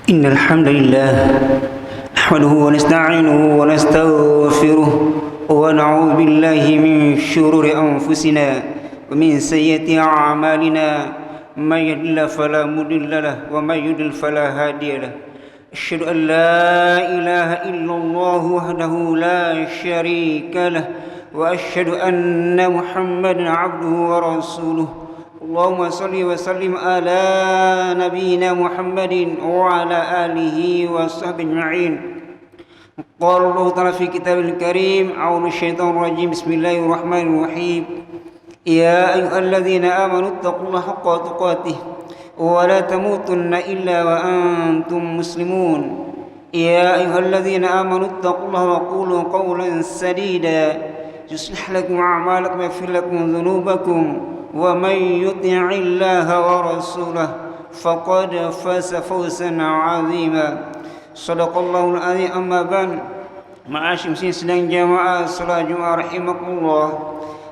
إن الحمد لله نحمده ونستعينه ونستغفره ونعوذ بالله من شرور أنفسنا ومن سيئات أعمالنا من يهد الله فلا مضل له ومن يضلل فلا هادي له أشهد أن لا إله إلا الله وحده لا شريك له وأشهد أن محمدا عبده ورسوله اللهم صل وسلم على نبينا محمد وعلى آله وصحبه أجمعين. قال الله تعالى في كتابه الكريم أعوذ من الشيطان الرجيم بسم الله الرحمن الرحيم يا أيها الذين آمنوا اتقوا الله حق تقاته ولا تموتن إلا وأنتم مسلمون يا أيها الذين آمنوا اتقوا الله وقولوا قولا سديدا يصلح لكم أعمالكم ويغفر لكم ذنوبكم ومن يطع الله ورسوله فقد فاز فوزا عظيما صدق الله العظيم. أما بعد معاشر muslimin sedang jamaah salat Jumat rahimakumullah.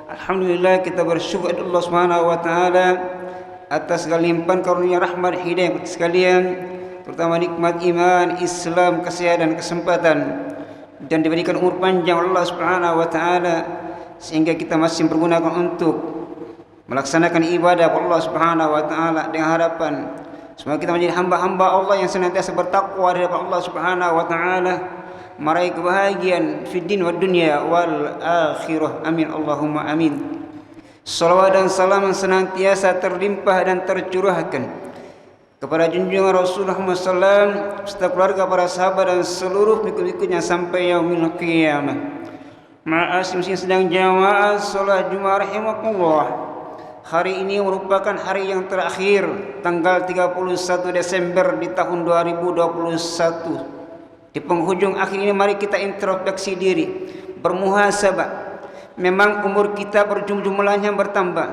Alhamdulillah, kita bersyukur kepada Allah Subhanahu wa taala atas segala limpahan karunia rahmat hidayah sekalian, terutama nikmat iman, Islam, kesehatan, kesempatan dan diberikan umur panjang oleh Allah Subhanahu wa taala sehingga kita masih bergunakan untuk melaksanakan ibadah Allah Subhanahu wa taala dengan harapan semoga kita menjadi hamba-hamba Allah yang senantiasa bertakwa di hadapan Allah Subhanahu wa taala, meraih kebahagiaan fid din wad dunya wal akhirah. Amin Allahumma amin. Salawat dan salam senantiasa terlimpah dan tercurahkan kepada junjungan Rasulullah SAW serta keluarga, para sahabat dan seluruh pengikut-pengikutnya sampai yaumil qiyamah. Ma'asyirin muslimin sedang jamaah salat Jumat rahimakumullah. Hari ini merupakan hari yang terakhir, tanggal 31 Desember di tahun 2021. Di penghujung akhir ini mari kita introspeksi diri, bermuhasabah. Memang umur kita jumlahnya bertambah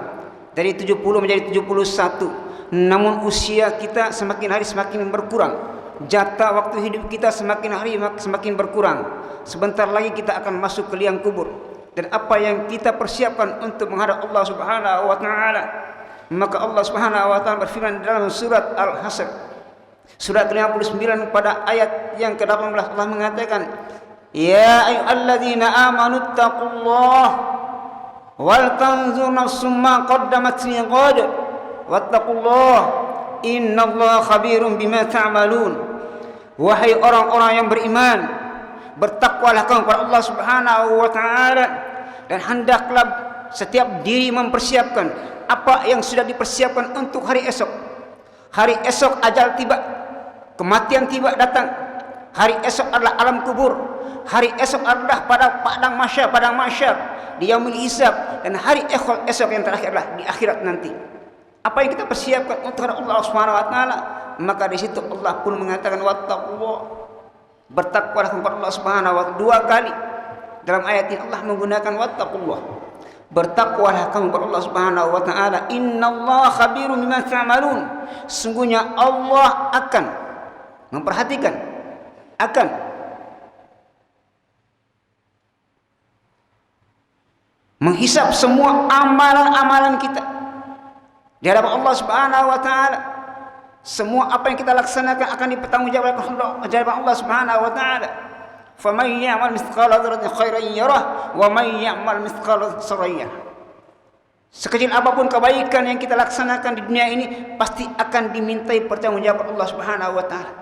dari 70 menjadi 71. Namun usia kita semakin hari semakin berkurang. Jatah waktu hidup kita semakin hari semakin berkurang. Sebentar lagi kita akan masuk ke liang kubur. Dan apa yang kita persiapkan untuk menghadap Allah Subhanahu wa taala, maka Allah Subhanahu wa taala berfirman dalam surat Al-Hasr surat 59 pada ayat yang ke-18, Allah mengatakan ya ayyuhalladzina amanu taqullaha wal tanzur nafsum ma qaddamat lighad wattaqullaha innallaha khabirum bima ta'malun. Wahai orang-orang yang beriman, bertakwalah kamu kepada Allah Subhanahu wa taala dan hendaklah setiap diri mempersiapkan apa yang sudah dipersiapkan untuk hari esok. Hari esok ajal tiba, kematian tiba datang. Hari esok adalah alam kubur. Hari esok adalah pada padang mahsyar, di yaumul hisab, dan hari esok yang terakhir adalah di akhirat nanti. Apa yang kita persiapkan untuk Allah Subhanahu wa taala, maka di situ Allah pun mengatakan wattaqullah, bertakwalah kepada Allah Subhanahu wa taala. Dua kali dalam ayat ini Allah menggunakan wattaqullah, bertakwalah kamu kepada Allah Subhanahu wa taala. Innallaha khabirum bima ta'malun, sungguhnya Allah akan memperhatikan, akan menghisap semua amalan-amalan kita di hadapan Allah Subhanahu wa taala. Semua apa yang kita laksanakan akan dipertanggungjawabkan oleh Allah Subhanahu wa taala. Faman ya'mal mithqala dzarratin khairan yarah wa man ya'mal mithqala dzarratin yarah. Sekecil apapun kebaikan yang kita laksanakan di dunia ini pasti akan dimintai pertanggungjawaban Allah Subhanahu wa taala.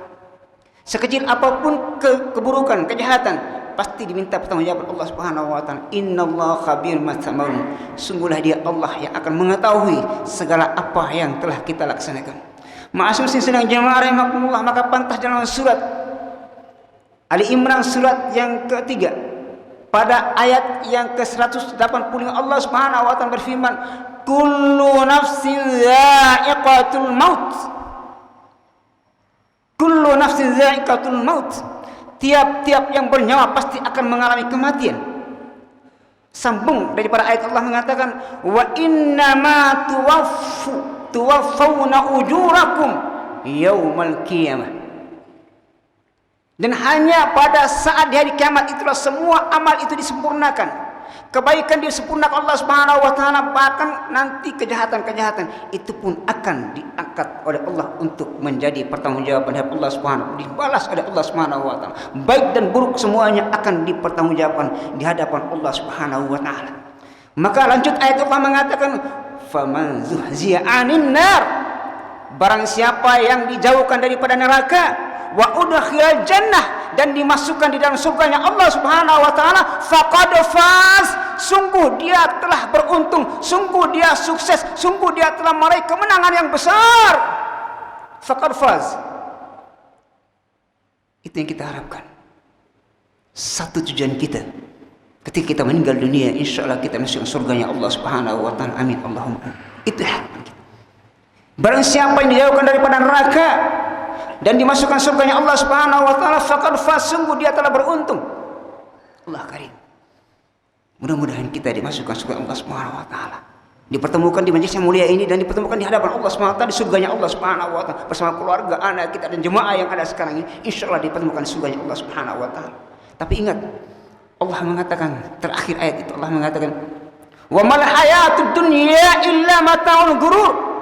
Sekecil apapun keburukan, kejahatan pasti diminta pertanggungjawaban Allah Subhanahu wa taala. Innallaha khabirun bima ta'malun. Sungguhlah Dia Allah yang akan mengetahui segala apa yang telah kita laksanakan. Ma'asyirin muslimin sedang jamaah rahimakumullah, maka pantas dalam surat Ali Imran surat yang ketiga pada ayat yang ke-185 Allah Subhanahu wa taala berfirman kullu nafsin dha'iqatul maut. Kullu nafsin dha'iqatul maut, tiap-tiap yang bernyawa pasti akan mengalami kematian. Sambung daripada ayat Allah mengatakan wa innama tuwaffawna ujurakum yaumal qiyamah. Dan hanya pada saat di hari kiamat itulah semua amal itu disempurnakan. kebaikan disempurnakan Allah Subhanahu wa taala, bahkan nanti kejahatan-kejahatan itu pun akan diangkat oleh Allah untuk menjadi pertanggungjawaban dari Allah Subhanahu, dibalas oleh Allah Subhanahu wa taala. Baik dan buruk semuanya akan dipertanggungjawabkan di hadapan Allah Subhanahu wa taala. Maka lanjut ayat Allah mengatakan, faman zuhziya 'anil nar, barang siapa yang dijauhkan daripada neraka, wa udkhilal jannah, dan dimasukkan di dalam surganya Allah Subhanahu wa taala, faqad faz, sungguh dia telah beruntung, sungguh dia sukses, sungguh dia telah meraih kemenangan yang besar. Faqad faz, itu yang kita harapkan. Satu tujuan kita ketika kita meninggal dunia, insyaallah kita masuk surganya Allah Subhanahu wa taala. Amin Allahumma amin. Itu harapan kita. Barang siapa yang dijauhkan daripada neraka dan dimasukkan surganya Allah Subhanahu wa taala, faqad faz, sungguh dia telah beruntung. Allah karim. Mudah-mudahan kita dimasukkan surga Allah Subhanahu wa taala, dipertemukan di majelis yang mulia ini dan dipertemukan di hadapan Allah Subhanahu wa taala, di surganya Allah Subhanahu wa taala bersama keluarga, anak kita dan jemaah yang ada sekarang ini. Insyaallah dipertemukan di surganya Allah Subhanahu wa taala. Tapi ingat, Allah mengatakan terakhir ayat itu, Allah mengatakan, "Wa mal hayatud dunya illa mata'ul ghurur."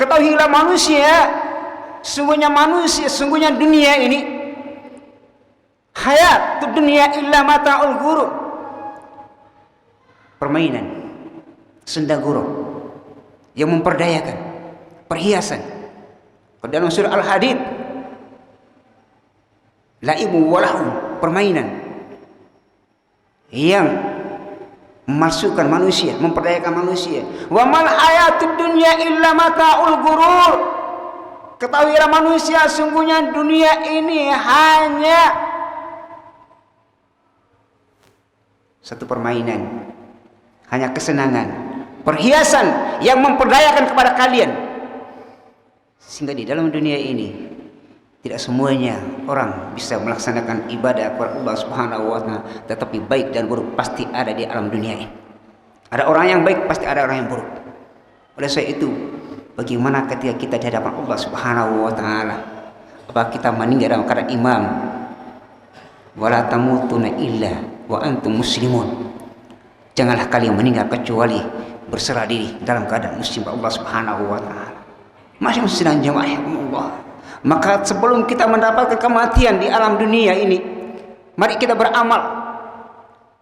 Ketahuilah sungguhnya dunia ini, hayat dunia illa mata'ul ghurur, permainan, senda gurau yang memperdayakan, perhiasan. Dalam surah Al-Hadid, laibu walahu, permainan yang memasukkan manusia, memperdayakan manusia. Wa mal hayatud dunya illa mata'ul ghurur. Ketahuilah manusia, sungguhnya dunia ini hanya satu permainan, hanya kesenangan, perhiasan yang memperdayakan kepada kalian. Sehingga di dalam dunia ini tidak semuanya orang bisa melaksanakan ibadah kepada Allah Subhanahu wa taala, tetapi baik dan buruk pasti ada di alam dunia ini. Ada orang yang baik, pasti ada orang yang buruk. Oleh sebab itu, bagaimana ketika kita di hadapan Allah Subhanahu wa taala? Apakah kita meninggal dalam keadaan imam? Wala tamutunna illa wa antum muslimun. Janganlah kalian meninggal kecuali berserah diri dalam keadaan muslim Allah Subhanahu wa taala. Masih sedang jemaah Allah. Maka sebelum kita mendapatkan kematian di alam dunia ini, mari kita beramal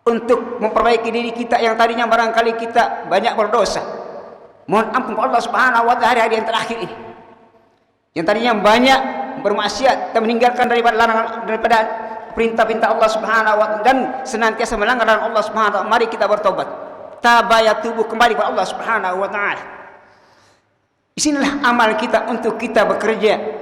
untuk memperbaiki diri kita yang tadinya barangkali kita banyak berdosa. Mohon ampun kepada Allah Subhanahu wa taala hari-hari yang terakhir ini. Yang tadinya banyak bermaksiat dan meninggalkan daripada perintah-perintah Allah Subhanahu wa taala dan senantiasa melanggar larangan Allah Subhanahu wa taala. Mari kita bertobat. Tabayatubu, kembali kepada Allah Subhanahu wa taala. Disinilah amal kita untuk kita bekerja.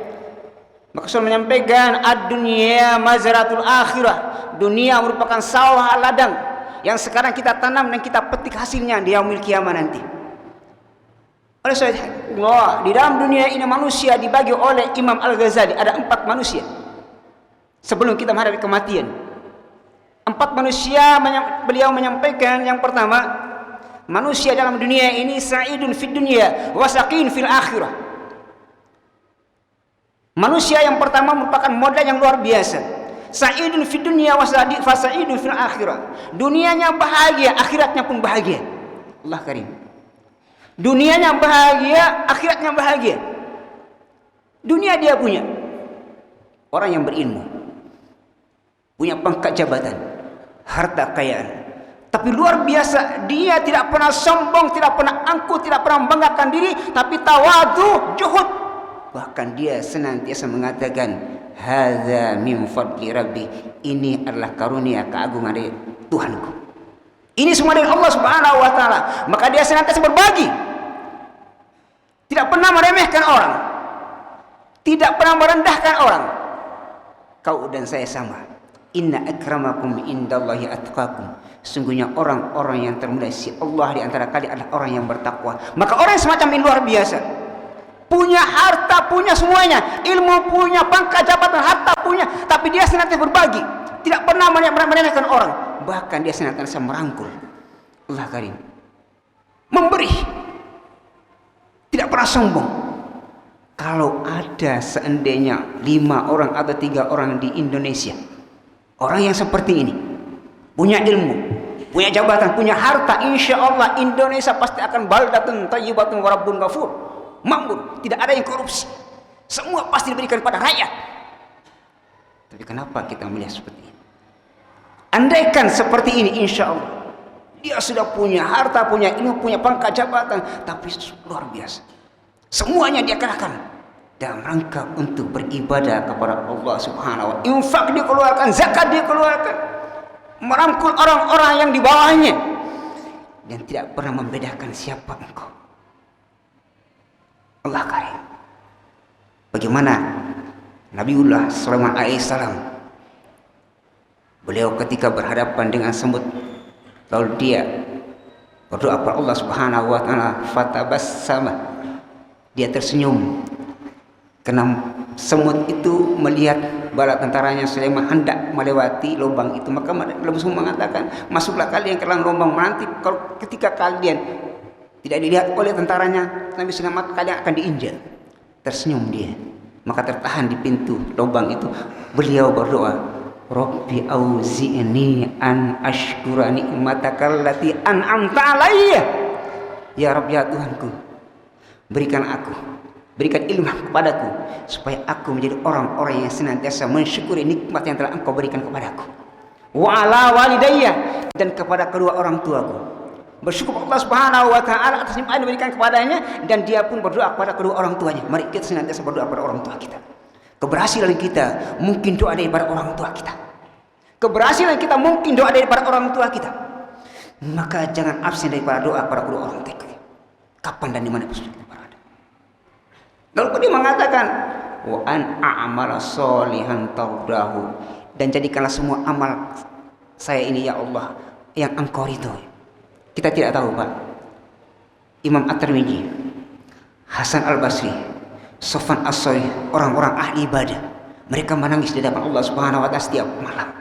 Maka Rasul menyampaikan, ad-dunya mazratul akhirah. Dunia merupakan sawah ladang yang sekarang kita tanam dan kita petik hasilnya di yaumil kiamah nanti. Oleh sebab di dalam dunia ini manusia dibagi oleh Imam Al-Ghazali, ada 4 manusia sebelum kita menghadapi kematian. 4 manusia beliau menyampaikan, yang pertama, manusia dalam dunia ini sa'idun fid dunya wa saqin fil akhirah. Manusia yang pertama merupakan modal yang luar biasa. Sa'idun fid dunya wa sa'idun fil akhirah. Dunianya bahagia, akhiratnya pun bahagia. Allah karim. Dunianya bahagia, akhiratnya bahagia. Dunia dia punya. Orang yang berilmu, punya pangkat jabatan, harta kekayaan. Tapi luar biasa, dia tidak pernah sombong, tidak pernah angkuh, tidak pernah membanggakan diri, tapi tawadu, juhud. Bahkan dia senantiasa mengatakan, hadza min fadli rabbi, ini adalah karunia keagungan dari Tuhanku. Ini semua dari Allah Subhanahu wa taala. Maka dia senantiasa berbagi. Tidak pernah meremehkan orang. Tidak pernah merendahkan orang. Kau dan saya sama. Inna akramakum indallahi atqakum. Sungguhnya orang-orang yang termulia si Allah di antara kalian adalah orang yang bertakwa. Maka orang yang semacam ini luar biasa. Punya harta, punya semuanya, ilmu punya, pangkat jabatan, harta punya, tapi dia senantiasa berbagi, tidak pernah meremehkan orang, bahkan dia senantiasa merangkul. Allah karim, memberi, tidak pernah sombong. Kalau ada seandainya 5 orang atau 3 orang di Indonesia, orang yang seperti ini, punya ilmu, punya jabatan, punya harta, insya Allah Indonesia pasti akan baldatun thayyibatun wa rabbun ghafur, makmur, tidak ada yang korupsi, semua pasti diberikan kepada rakyat. Tapi kenapa kita melihat seperti ini? Andaikan seperti ini, insya Allah dia sudah punya harta, punya ilmu, punya pangkat jabatan, tapi luar biasa, semuanya dia kerahkan dalam rangka untuk beribadah kepada Allah Subhanahu wa Ta'ala. Infak dikeluarkan, zakat dikeluarkan, merangkul orang-orang yang di bawahnya, dan tidak pernah membedakan siapa engkau. Allah karim. Bagaimana Nabiullah Sulaiman alaihissalam, beliau ketika berhadapan dengan semut, lalu dia berdoa kepada Allah Subhanahu wa Ta'ala, fatabassama, dia tersenyum karena semut itu melihat bala tentaranya Sulaiman hendak melewati lubang itu, maka langsung mengatakan, masuklah kalian ke dalam lubang, nanti kalau ketika kalian tidak dilihat oleh tentaranya Nabi Sulaiman, maka kalian akan diinjak. Tersenyum dia, maka tertahan di pintu lubang itu. Beliau berdoa, Rabbi auzi'ni an ashkura ni'mataka allati an'amta alayya. Ya Rabb, ya Tuhanku, berikan ilmu kepadaku supaya aku menjadi orang-orang yang senantiasa mensyukuri nikmat yang telah Engkau berikan kepadaku. Wa ala walidayya, dan kepada kedua orang tuaku. Bersyukur Allah Subhanahu wa Ta'ala atas nikmat yang diberikan kepadanya, dan dia pun berdoa kepada kedua orang tuanya. Mari kita senantiasa berdoa kepada orang tua kita. Keberhasilan kita mungkin doa daripada orang tua kita. Keberhasilan kita mungkin doa daripada orang tua kita. Maka jangan absen daripada doa kepada kedua orang tua kita. Kapan dan di mana pun kita berada. Lalu dia mengatakan, wa an a'mala sholihan tardahu, dan jadikanlah semua amal saya ini ya Allah yang Engkau ridhoi. Kita tidak tahu, Pak, Imam At-Tirmidzi, Hasan Al-Basri, Sofwan As-Sawri, orang-orang ahli ibadah, mereka menangis di hadapan Allah Subhanahu wa Ta'ala setiap malam.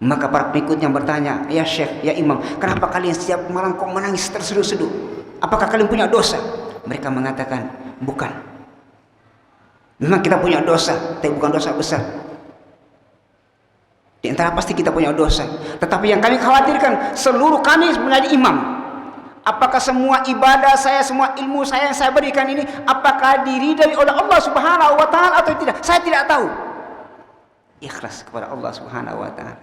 Maka para pengikutnya bertanya, ya Syekh, ya Imam, kenapa kalian setiap malam kok menangis terseduh-seduh? Apakah kalian punya dosa? Mereka mengatakan, bukan. Memang kita punya dosa, tapi bukan dosa besar. Di antara pasti kita punya dosa, tetapi yang kami khawatirkan, seluruh kami menjadi imam. Apakah semua ibadah saya, semua ilmu saya yang saya berikan ini, apakah diridhai oleh Allah Subhanahu wa Ta'ala atau tidak? Saya tidak tahu. Ikhlas kepada Allah Subhanahu wa Ta'ala,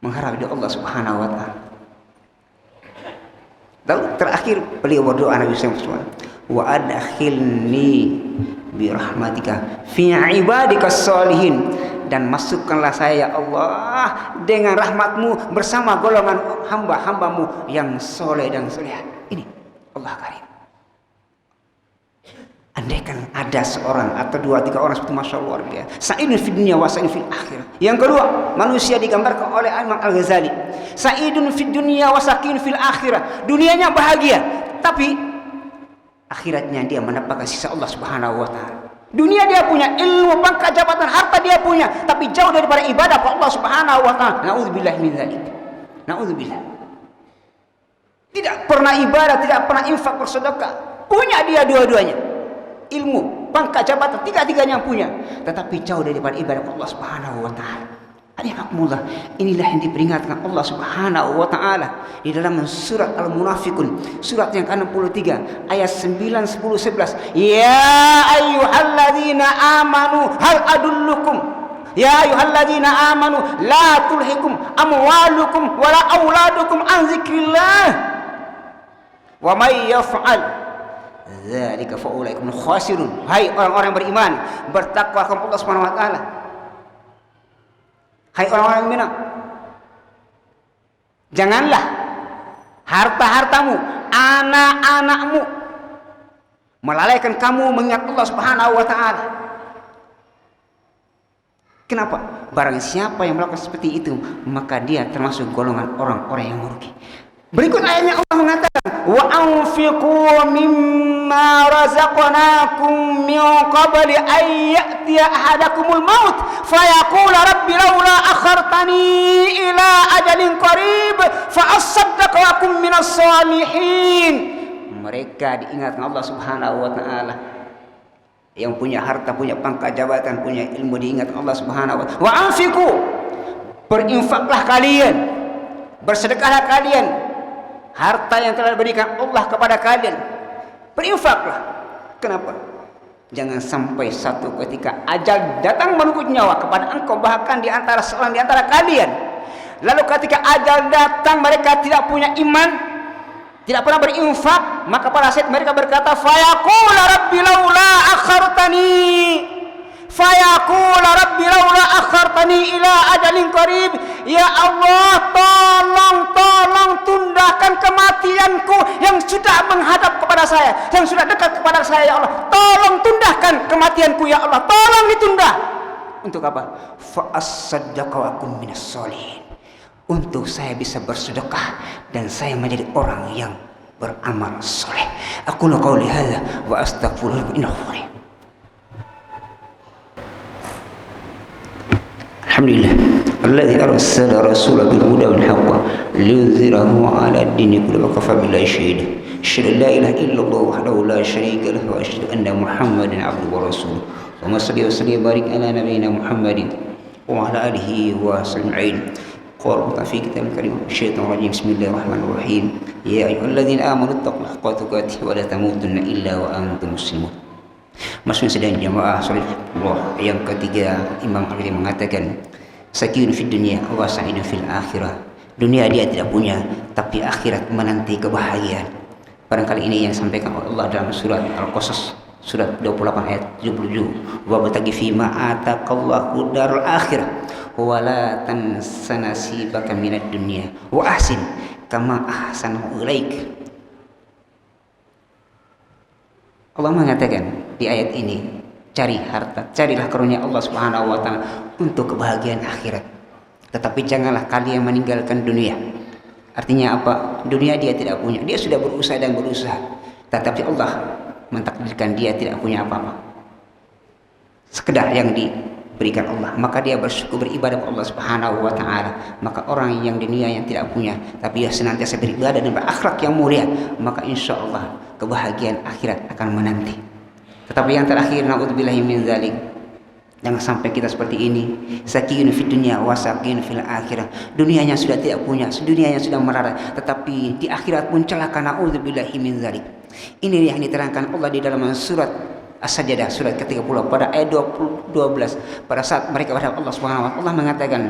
mengharap dari Allah Subhanahu wa Ta'ala. Lalu terakhir beliau berdoa, Nabi SAW, wa adkhilni bi rahmatika fi ibadikas sholihin, dan masukkanlah saya ya Allah dengan rahmatmu bersama golongan hamba-hambamu yang soleh dan soleha. Ini Allah karim. Andaikan ada seorang atau dua tiga orang seperti, masya Allah, luar biasa. Sa'idun fid dunya wa sa'idun fil akhirah. Yang kedua, manusia digambarkan oleh Imam Al-Ghazali, sa'idun fid dunya wa sa'idun fil akhirah. Dunianya bahagia, tapi akhiratnya dia mendapatkan sisa Allah Subhanahu wa Ta'ala. Dunia dia punya ilmu, pangkat jabatan, harta dia punya, tapi jauh daripada ibadah kepada Allah Subhanahu wa Ta'ala. Na'udzubillah min dzalik. Na'udzubillah. Tidak pernah ibadah, tidak pernah infak, bersedekah. Punya dia dua-duanya. Ilmu, pangkat jabatan, tiga-tiganya punya, tetapi jauh daripada ibadah kepada Allah Subhanahu wa Ta'ala. Alhamdulillah, inilah yang diperingatkan Allah Subhanahu wa Ta'ala di dalam surat Al-Munafiqun, surat yang ke-63 ayat 9, 10, 11. Ya ayyuhalladzina amanu hal adullukum, ya ayyuhalladzina amanu la tulhikum amwalukum wala auladukum an zikrillah wa may yaf'al dzalika fa ulaikum khasirun. Hai orang-orang beriman, bertakwa kepada Allah Subhanahu wa Ta'ala. Hai orang-orang yang beriman, janganlah harta-hartamu, anak-anakmu melalaikan kamu mengingat Allah Subhanahu wa Ta'ala. Kenapa? Barang siapa yang melakukan seperti itu, maka dia termasuk golongan orang-orang yang merugi. Berikut ayatnya Allah mengatakan, wa anfiqu mimma razaqnakum min qabli an ya'tiya ahadakumul maut fayaqula rabbi laula akhartani ila ajalin qarib fa asaddaq wa akum minas salihin. Mereka diingatkan Allah Subhanahu wa Ta'ala. Yang punya harta, punya pangkat jabatan, punya ilmu, diingatkan Allah Subhanahu wa Ta'ala. Wa anfiqu, berinfaklah kalian bersedekahlah kalian harta yang telah diberikan Allah kepada kalian, berinfaklah. Kenapa? Jangan sampai satu ketika ajal datang menunggu nyawa kepada engkau, bahkan di antara seorang di antara kalian, lalu ketika ajal datang mereka tidak punya iman, tidak pernah berinfak, maka pada saat mereka berkata, fayaqul rabbi laula akhartani ila ajalin qarib. Ya Allah, tolong tundahkan kematianku yang sudah menghadap kepada saya, yang sudah dekat kepada saya. Ya Allah, tolong tundahkan kematianku. Ya Allah, tolong ditunda. Untuk apa? Fa as-saddaqa wa akun minas sholihin. Untuk saya bisa bersedekah dan saya menjadi orang yang beramal soleh. Aku qauli hadza wa astaghfirullah innahu ghafur. Alhamdulillah alladzi arsala rasulahu bil huda wal haqq liyudhhirahu 'ala ad-dini kullihi wa kafa billahi shahida. Asyhadu an la ilaha illallah wahdahu la syarika lahu wa asyhadu anna Muhammadan 'abduhu wa rasuluh. Wa salli wa sallim barik ala nabiyyina Muhammadin wa ala alihi wa sahbihi. Qul fi kitab al-karim syaitan rajim. Bismillahirrahmanirrahim. Ya ayyuhalladzina amanu taqullaha haqqa tuqatih wa la tamutunna illa wa antum muslimun. Masuk sedang jamaah salat Allah yang ketiga, Imam Ali mengatakan sakinun fid dunya wa sa'idun fil akhirah. Dunia dia tidak punya, tapi akhirat menanti kebahagiaan. Barangkali ini yang disampaikan oleh Allah dalam surat Al-Qasas surat 28 ayat 77. Wa bataghi fi ma ataqallahu darul akhirah wa la tansa nasibaka minad dunya wa ahsin kama ahsanu ilaik. Allah mengatakan di ayat ini, cari harta, carilah karunia Allah Subhanahu wa taala untuk kebahagiaan akhirat. Tetapi janganlah kalian meninggalkan dunia. Artinya apa? Dunia dia tidak punya. Dia sudah berusaha dan berusaha, tetapi Allah mentakdirkan dia tidak punya apa-apa. Sekedar yang diberikan Allah, maka dia bersyukur, beribadah kepada Allah Subhanahu wa taala. Maka orang yang dunia yang tidak punya, tapi dia senantiasa beribadah dan berakhlak yang mulia, maka insya Allah kebahagiaan akhirat akan menanti. Tetapi yang terakhir, naudzubillahi min dzalik, jangan sampai kita seperti ini. Sakinun fid dunya wa sakinun fil akhirah. Dunianya sudah tidak punya, dunianya sudah melarat, tetapi di akhirat pun celaka. Naudzubillahi min dzalik. Ini yang diterangkan Allah di dalam surat As-Sajdah surat ke-30 pada ayat 12. Pada saat mereka berhadap Allah Subhanahu wa taala, Allah mengatakan,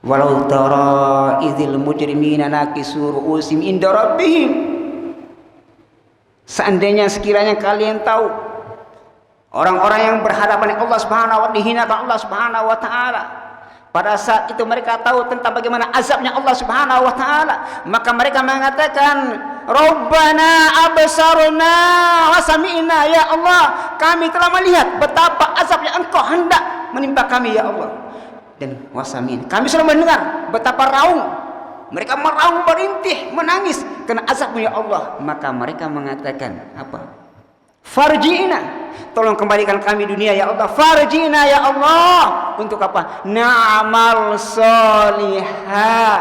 walau tara idzil mujrimina nakisu ru'usihim inda rabbihim. Seandainya sekiranya kalian tahu orang-orang yang berhadapan dengan Allah Subhanahu wa taala, dihinakan Allah Subhanahu wa taala, pada saat itu mereka tahu tentang bagaimana azabnya Allah Subhanahu wa taala, maka mereka mengatakan, Rabbana absarna wa sami'na. Ya Allah, kami telah melihat betapa azab yang Engkau hendak menimpa kami ya Allah. Dan wasamin, kami sudah mendengar betapa raung mereka, meraung, merintih, menangis karena azabmu ya Allah. Maka mereka mengatakan apa? Farji'na, tolong kembalikan kami dunia ya Allah. Farji'na ya Allah. Untuk apa? Na'mal solihah.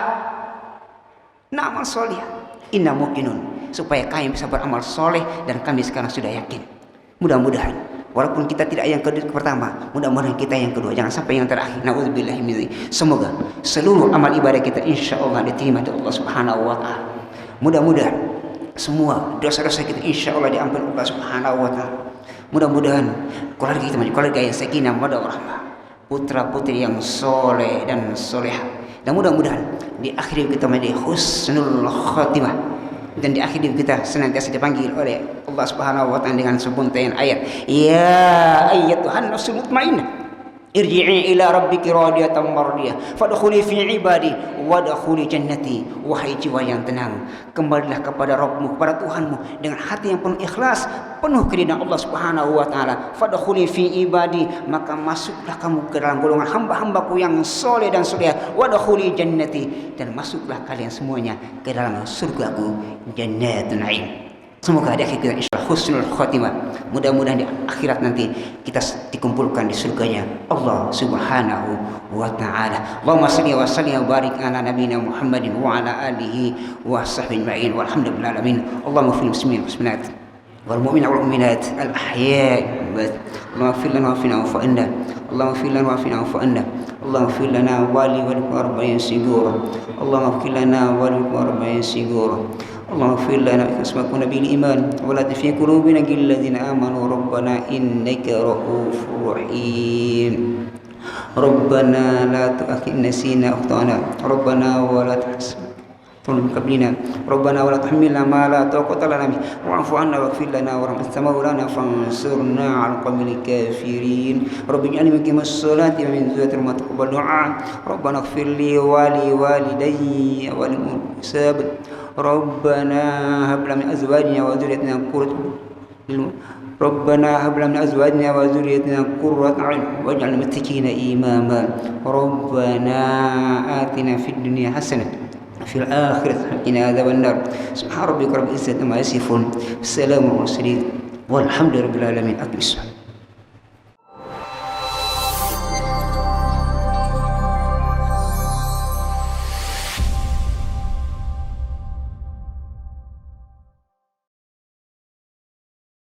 Na'mal solihah, inna muqinun, supaya kami bisa beramal soleh. Dan kami sekarang sudah yakin, mudah-mudahan walaupun kita tidak yang pertama, mudah-mudahan kita yang kedua, jangan sampai yang terakhir. Nauzubillahi min dzalik. Semoga seluruh amal ibadah kita insyaallah diterima oleh Allah Subhanahu wa taala. Mudah-mudahan semua dosa-dosa kita insyaallah diampuni Allah Subhanahu wa taala. Mudah-mudahan keluarga kita menjadi keluarga yang sakinah mawaddah warahmah, putra-putri yang soleh dan solehah. Dan mudah-mudahan di akhir hidup kita menjadi husnul khatimah, dan di akhir hidup kita senantiasa dipanggil oleh Allah Subhanahu wa taala dengan sebutan ayat, ya ayyatuhan nafsul mutmainnah irji'i ila rabbiki radiyatan mardiyah fadkhuli fi ibadi wadkhuli jannati. Wahai jiwa yang tenang, kembalilah kepada Rabbmu, kepada Tuhanmu dengan hati yang penuh ikhlas, penuh keridhaan Allah Subhanahu wa taala. Fadkhuli fi ibadi, maka masuklah kamu ke dalam golongan hamba-hambaku yang soleh dan soleh. Wadkhuli jannati, dan masuklah kalian semuanya ke dalam surgaku, jannatun na'im. Semoga di akhir kita insyaallah husnul khatimah. Mudah-mudahan di akhirat nanti kita dikumpulkan di surganya Allah Subhanahu wa taala. Allahumma shalli wa sallim wa barik ala nabiyyina Muhammadin wa ala alihi wa sahbihi ajma'in walhamdulillahi alamin. Allahumma fil muslimin wal muslimat wal mu'minina wal mu'minat al ahya'i العباد. اللهم اغفر لنا وعافنا واعف عنا. اللهم اغفر لنا وعافنا واعف عنا. اللهم اغفر لنا ولوالدينا واربعين سجورا. اللهم اغفر لنا ولوالدينا واربعين سجورا. اللهم اغفر لنا واسمكنا بالإيمان ولا في قلوبنا غل الذين آمنوا ربنا إنك رؤوف رحيم. ربنا لا تؤاخذنا نسينا أخطأنا ربنا ولا تحسن من قبلنا ربنا ولا تحملنا ما لا طاقة لنا به واعف عنا واغفر لنا وارحمنا أنت مولانا فانصرنا على القوم الكافرين. رب اجعلني مقيم الصلاة ومن ذريتي ما تقبل دعاء. ربنا اغفر لي ولوالدي وللمساب. ربنا هب لنا من أزواجنا وذريتنا قرة ربنا هب لنا من أزواجنا وذريتنا قرة أعين واجعلنا للمتقين إماما. ربنا آتنا في الدنيا حسنة في الآخرة حقنا عذاب النار. سبحان ربك رب العزة عما يصفون. السلام على المرسلين والحمد لله رب العالمين. أقم الصلاة.